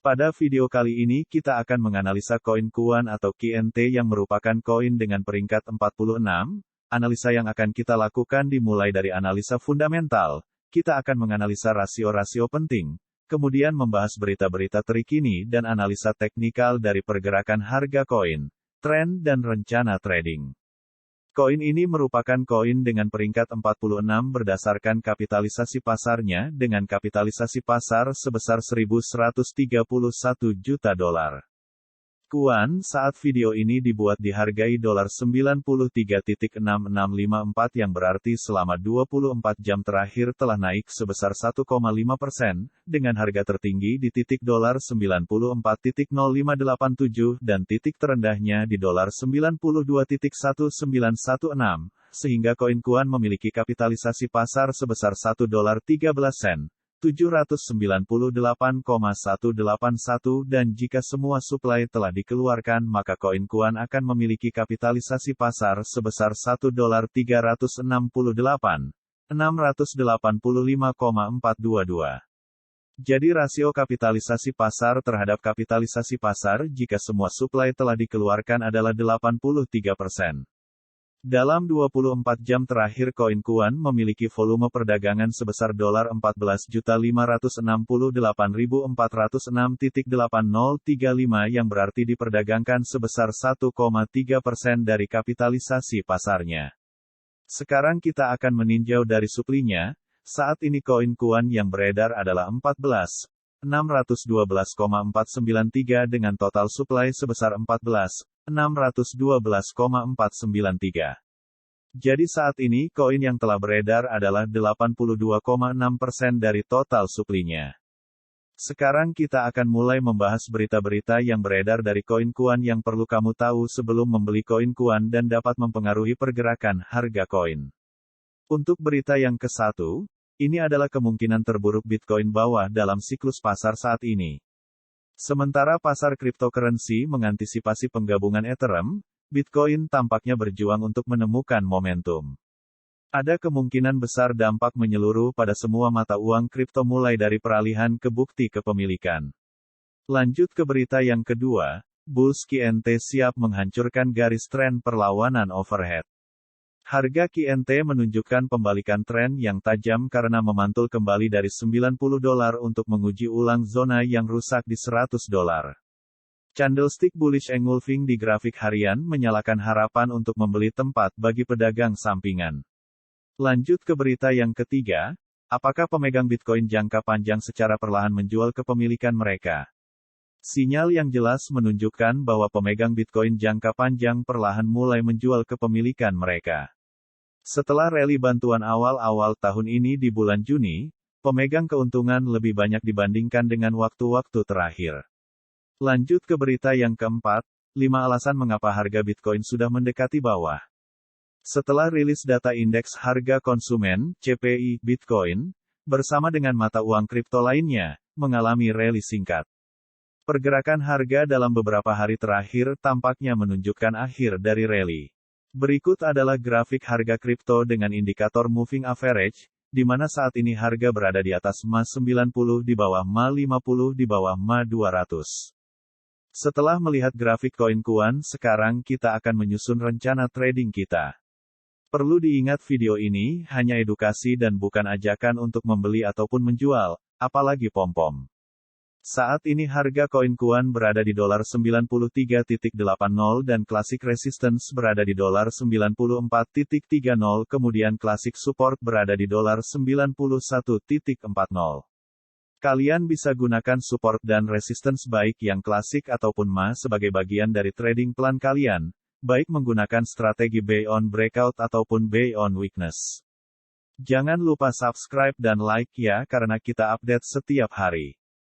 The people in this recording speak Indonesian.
Pada video kali ini kita akan menganalisa koin Kuan atau KNT yang merupakan koin dengan peringkat 46. Analisa yang akan kita lakukan dimulai dari analisa fundamental. Kita akan menganalisa rasio-rasio penting, kemudian membahas berita-berita terkini dan analisa teknikal dari pergerakan harga koin, tren dan rencana trading. Koin ini merupakan koin dengan peringkat 46 berdasarkan kapitalisasi pasarnya dengan kapitalisasi pasar sebesar 1.131 juta dolar. Kuan saat video ini dibuat dihargai dolar 93.6654 yang berarti selama 24 jam terakhir telah naik sebesar 1,5%, dengan harga tertinggi di titik dolar 94.0587 dan titik terendahnya di dolar 92.1916, sehingga koin Kuan memiliki kapitalisasi pasar sebesar 1 dolar 13 sen. 798,181 dan jika semua suplai telah dikeluarkan maka koin Kuan akan memiliki kapitalisasi pasar sebesar 1 dolar 368,685,422. Jadi rasio kapitalisasi pasar terhadap kapitalisasi pasar jika semua suplai telah dikeluarkan adalah 83%. Dalam 24 jam terakhir koin Kuan memiliki volume perdagangan sebesar dolar 14.568.406.8035 yang berarti diperdagangkan sebesar 1,3% dari kapitalisasi pasarnya. Sekarang kita akan meninjau dari suplinya. Saat ini koin Kuan yang beredar adalah 14.612,493 dengan total suplai sebesar 14.612,493. Jadi saat ini koin yang telah beredar adalah 82,6% dari total suplinya. Sekarang kita akan mulai membahas berita-berita yang beredar dari koin Kuan yang perlu kamu tahu sebelum membeli koin Kuan dan dapat mempengaruhi pergerakan harga koin. Untuk berita yang ke-1, ini adalah kemungkinan terburuk Bitcoin bawah dalam siklus pasar saat ini. Sementara pasar cryptocurrency mengantisipasi penggabungan Ethereum, Bitcoin tampaknya berjuang untuk menemukan momentum. Ada kemungkinan besar dampak menyeluruh pada semua mata uang kripto mulai dari peralihan ke bukti kepemilikan. Lanjut ke berita yang kedua, Bulls KNT siap menghancurkan garis tren perlawanan overhead. Harga KNT menunjukkan pembalikan tren yang tajam karena memantul kembali dari $90 untuk menguji ulang zona yang rusak di $100. Candlestick bullish engulfing di grafik harian menyalakan harapan untuk membeli tempat bagi pedagang sampingan. Lanjut ke berita yang ketiga, apakah pemegang Bitcoin jangka panjang secara perlahan menjual kepemilikan mereka? Sinyal yang jelas menunjukkan bahwa pemegang Bitcoin jangka panjang perlahan mulai menjual kepemilikan mereka. Setelah rally bantuan awal-awal tahun ini di bulan Juni, pemegang keuntungan lebih banyak dibandingkan dengan waktu-waktu terakhir. Lanjut ke berita yang keempat, 5 alasan mengapa harga Bitcoin sudah mendekati bawah. Setelah rilis data indeks harga konsumen, CPI, Bitcoin, bersama dengan mata uang kripto lainnya, mengalami rally singkat. Pergerakan harga dalam beberapa hari terakhir tampaknya menunjukkan akhir dari rally. Berikut adalah grafik harga kripto dengan indikator moving average, di mana saat ini harga berada di atas MA90 di bawah MA50 di bawah MA200. Setelah melihat grafik koin Kuan, sekarang kita akan menyusun rencana trading kita. Perlu diingat video ini hanya edukasi dan bukan ajakan untuk membeli ataupun menjual, apalagi pom-pom. Saat ini harga koin Kuan berada di dolar 93.80 dan classic resistance berada di dolar 94.30, kemudian classic support berada di dolar 91.40. Kalian bisa gunakan support dan resistance baik yang klasik ataupun MA sebagai bagian dari trading plan kalian, baik menggunakan strategi buy on breakout ataupun buy on weakness. Jangan lupa subscribe dan like ya karena kita update setiap hari.